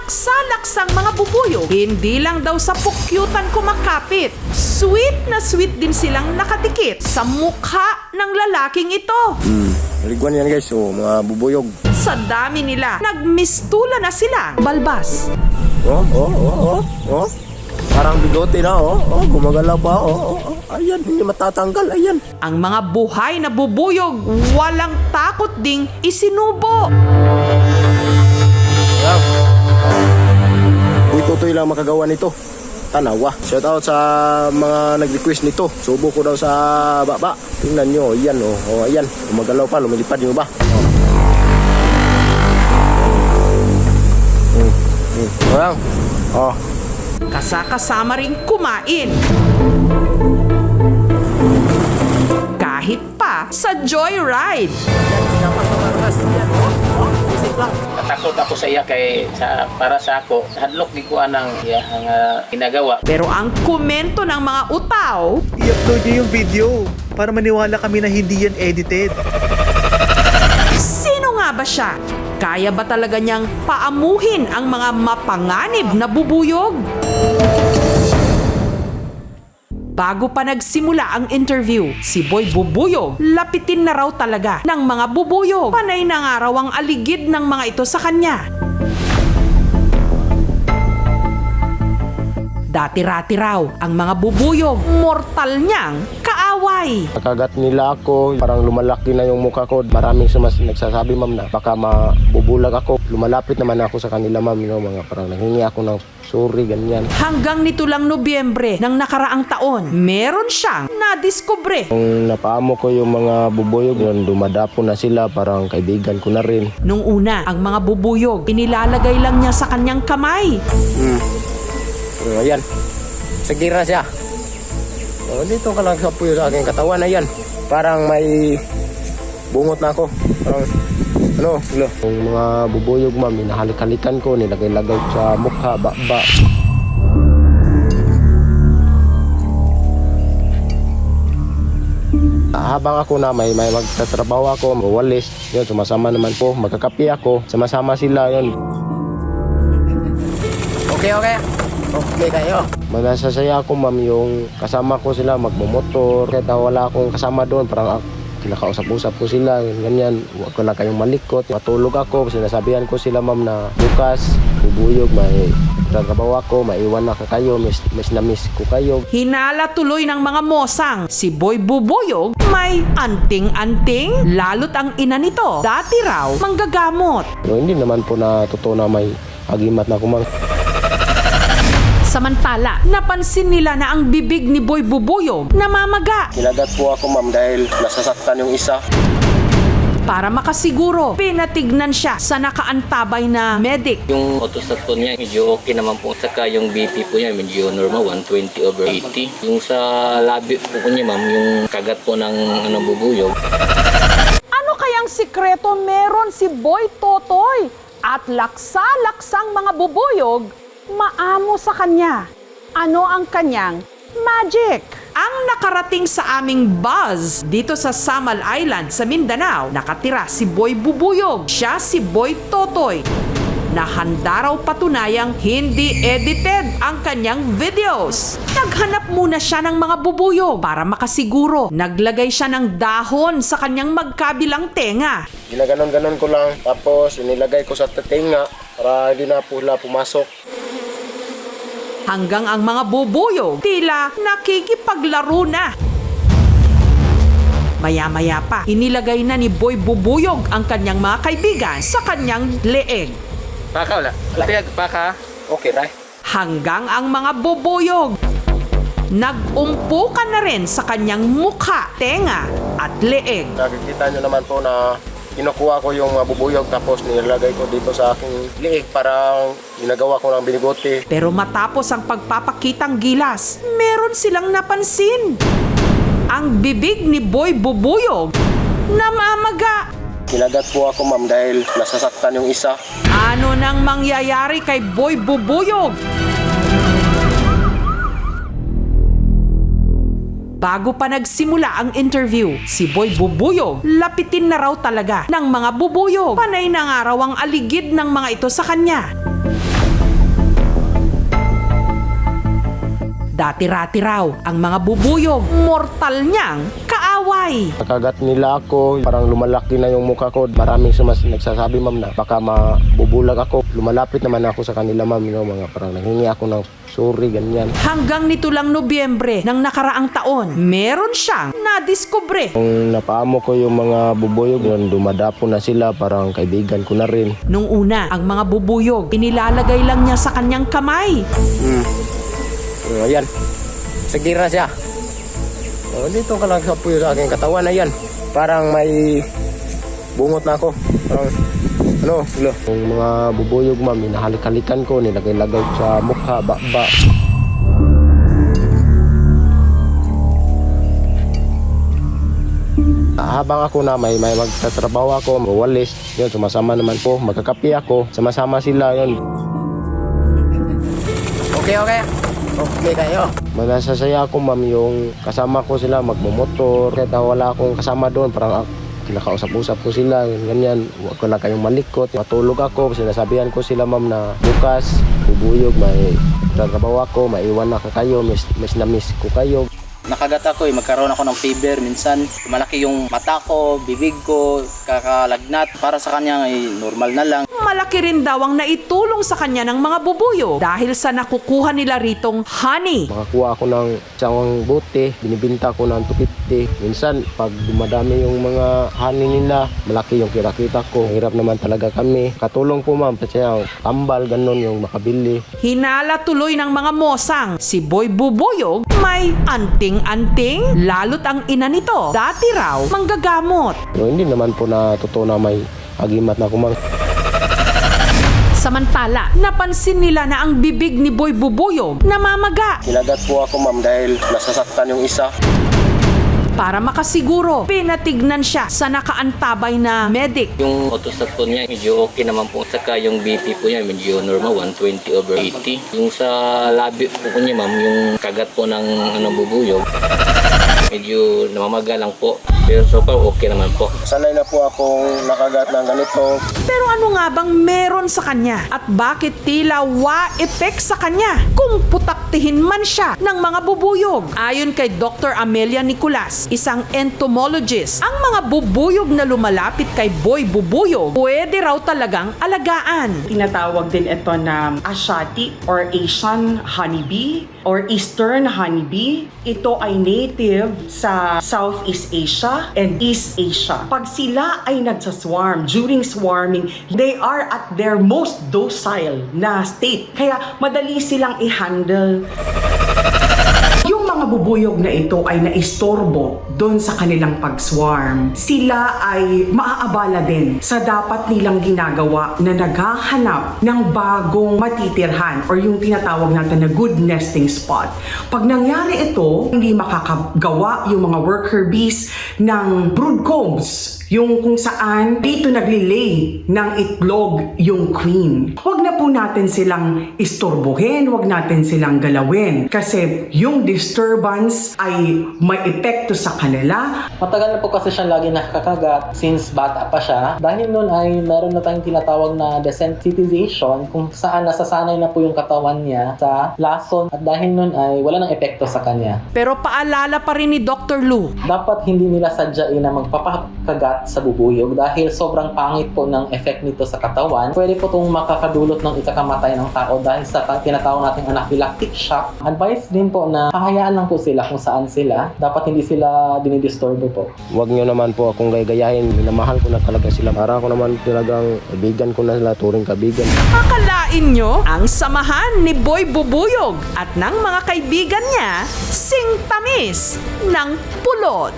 laksa-laksang mga bubuyog, hindi lang daw sa pukyutan kumakapit. Sweet na sweet din silang nakadikit sa mukha ng lalaking ito. Liguan yan guys, mga bubuyog. Sa dami nila, nagmistula na sila. Balbas. Parang bigote na, gumagalaw pa, Ayan, hindi matatanggal, ayan. Ang mga buhay na bubuyog, walang takot ding isinubo. Uy, tutoy lang makagawa nito. Tanawa. Shout out sa mga nag-request nito. Subo ko daw sa baba. Tingnan nyo, ayan, ayan. Gumagalaw pa, lumilipad nyo ba? Kasama rin kumain. Kahit pa sa joyride. Natakot ako sa iya kay para sa ako hadlok gikuan ang iyang ginagawa. Pero ang komento ng mga utaw, I-upload niyo yung video para maniwala kami na hindi yan edited. sino nga ba siya? Kaya ba talaga niyang paamuhin ang mga mapanganib na bubuyog? Bago pa nagsimula ang interview, si Boy Bubuyog lapitin na raw talaga ng mga bubuyog. Panay na nga raw ang aligid ng mga ito sa kanya. Dati-rati raw ang mga bubuyog, mortal niyang kaaway. Nakagat nila ako, parang lumalaki na yung mukha ko. Maraming nagsasabi, ma'am, na baka mabubulag ako. Lumalapit naman ako sa kanila, ma'am, mga parang nanghingi ako ng sorry, ganyan. Hanggang nito lang Nobyembre ng nakaraang taon, meron siyang nadiskubre. Nung napaamo ko yung mga bubuyog, yun, dumadapo na sila, parang kaibigan ko na rin. Nung una, ang mga bubuyog, inilalagay lang niya sa kanyang kamay. Ayan, sagira siya. Dito ka lang sa puyo sa aking katawan, ayan. Parang may bungot na ako. Parang, Yung mga bubuyog, ma'am, hinahalik-halikan ko, nilagay-lagay sa mukha, baba. Habang ako na may magtatrabaho ako, walis, yun, sumasama naman po, magkakapi ako, sama-sama sila, yun. Okay kayo. Manasasaya ako, ma'am, yung kasama ko sila magmumotor. Kahit wala akong kasama doon, parang kinakausap-usap ko sila, ganyan. Huwag ko lang kayong malikot. Matulog ako, sinasabihan ko sila, ma'am, na bukas, bubuyog, may trabaho ako, maiwan na kayo, miss na miss ko kayo. Hinala tuloy ng mga mosang, si Boy Bubuyog may anting-anting, lalot ang ina nito. Dati raw, manggagamot. Pero hindi naman po na totoo na may agimat na kumang. Samantala, napansin nila na ang bibig ni Boy Bubuyog namamaga. Kinagat po ako, ma'am, dahil nasasaktan yung isa. Para makasiguro, pinatignan siya sa nakaantabay na medic. Yung autostato niya medyo okay naman po. Saka yung BP po niya medyo normal, 120/80. Yung sa labi po niya, ma'am, yung kagat po ng bubuyog. Ano kayang sikreto meron si Boy Totoy at laksa-laksang mga bubuyog maamo sa kanya? Ano ang kanyang magic? Ang nakarating sa aming buzz dito sa Samal Island sa Mindanao, nakatira si Boy Bubuyog. Siya si Boy Totoy na handa raw patunayang hindi edited ang kanyang videos. Naghanap muna siya ng mga bubuyog para makasiguro. Naglagay siya ng dahon sa kanyang magkabilang tenga. Ginaganon-ganon ko lang, tapos inilagay ko sa tenga para hindi na pula pumasok. Hanggang ang mga bubuyog tila nakikipaglaro na. Maya-maya pa, inilagay na ni Boy Bubuyog ang kanyang mga kaibigan sa kanyang leeg. Paka wala. Lapiyag paka. Okay, right? Hanggang ang mga bubuyog nag-umpukan na rin sa kanyang mukha, tenga at leeg. Nakikita nyo naman po na kinukuha ko yung bubuyog tapos nilagay ko dito sa aking liig para ginagawa ko ng binigote. Pero matapos ang pagpapakitang gilas, meron silang napansin. Ang bibig ni Boy Bubuyog namamaga. Kinagat po ako, ma'am, dahil nasasaktan yung isa. Ano nang mangyayari kay Boy Bubuyog? Bago pa nagsimula ang interview, si Boy Bubuyog lapitin na raw talaga ng mga bubuyog. Panay na nga raw ang aligid ng mga ito sa kanya. Dati-rati raw ang mga bubuyog, mortal niyang kaaway. Nakagat nila ako, parang lumalaki na yung mukha ko. Maraming nagsasabi ma'am na baka mabubulag ako. Lumalapit naman ako sa kanila ma'am, mga parang nanghingi ako ng sorry, ganyan. Hanggang nito lang Nobyembre ng nakaraang taon, meron siyang nadiskubre. Kung napaamo ko yung mga bubuyog, yun, dumadapo na sila, parang kaibigan ko na rin. Nung una, ang mga bubuyog, inilalagay lang niya sa kanyang kamay. Ayan, sagira siya. Dito ka lang sa puyo sa aking katawan, ayan. Parang may bungot na ako. Parang, yung mga bubuyog ma'am, hinahalik-halikan ko, nilagay-lagay sa mukha, baba. Habang ako na may magtatrabaho ako, mawalis, yun, sumasama naman po, magkakapi ako, sama-sama sila, yun. Okay kayo. Manasasaya ako ma'am yung kasama ko sila magmumotor. Kahit wala akong kasama doon, parang kinakausap-usap ko sila, ganyan. Huwag ko lang kayong malikot. Matulog ako, sinasabihan ko sila ma'am na bukas, bubuyog, may trabaho ako, maiwan ako kayo, miss na miss ko kayo. Nakagat ako magkaroon ako ng fever minsan. Malaki yung mata ko, bibig ko, kakalagnat. Para sa kanya normal na lang. Malaki rin daw ang naitulong sa kanya ng mga bubuyog dahil sa nakukuha nila ritong honey. Makakuha ako ng isang bote, binibinta ko ng 250. Minsan, pag dumadami yung mga honey nila, malaki yung kirakita ko. Hirap naman talaga kami. Katulong po ma'am, kasi tambal, ganun yung makabili. Hinala tuloy ng mga mosang si Boy Bubuyog may anting-anting, lalo't ang ina nito dati raw manggagamot. Pero hindi naman po na totoo na may agimat na kumang. Samantala, napansin nila na ang bibig ni Boy Bubuyog namamaga. Kinagat po ako ma'am dahil nasasaktan yung isa. Para makasiguro, pinatignan siya sa nakaantabay na medic. Yung autostat po niya, medyo okay naman po. Saka yung BP po niya, medyo normal, 120/80. Yung sa labi po niya, ma'am, yung kagat po ng bubuyog, medyo namamaga lang po. Pero so far, okay naman po. Sanay na po akong nakagat ng ganito. Pero ano nga bang meron sa kanya? At bakit tila wa-effect sa kanya kung putaktihin man siya ng mga bubuyog? Ayon kay Dr. Amelia Nicolas, isang entomologist, ang mga bubuyog na lumalapit kay Boy Bubuyog pwede raw talagang alagaan. Tinatawag din ito na Asiatic or Asian honeybee or Eastern honeybee. Ito ay native sa Southeast Asia and East Asia. Pag sila ay nagsaswarm, during swarming, they are at their most docile na state. Kaya madali silang i-handle. Yung mga bubuyog na ito ay naistorbo doon sa kanilang pag-swarm. Sila ay maaabala din sa dapat nilang ginagawa na naghahanap ng bagong matitirhan or yung tinatawag natin na good nesting spot. Pag nangyari ito, hindi makakagawa yung mga worker bees ng brood combs, yung kung saan dito naglilay ng itlog yung queen. Huwag na po natin silang istorbohin, huwag natin silang galawin kasi yung disturbance ay may epekto sa kanila. Matagal na po kasi siya lagi nakakagat since bata pa siya. Dahil nun ay meron na tayong tinatawag na desensitization kung saan nasasanay na po yung katawan niya sa lason at dahil nun ay wala nang epekto sa kanya. Pero paalala pa rin ni Dr. Lu, Dapat hindi nila sadyain na magpapakagat sa bubuyog dahil sobrang pangit po ng effect nito sa katawan. Pwede po itong makakadulot ng ikakamatay ng tao dahil sa tinatawag nating anaphylactic shock. Advice din po na hahayaan lang po sila kung saan sila. Dapat hindi sila dinidisturbo po. Huwag nyo naman po akong gagayahin. Minamahal ko na talaga sila. Para ako naman talagang kaibigan ko na sila, turing kaibigan. akalain nyo ang samahan ni Boy Bubuyog at ng mga kaibigan niya sing tamis ng pulot.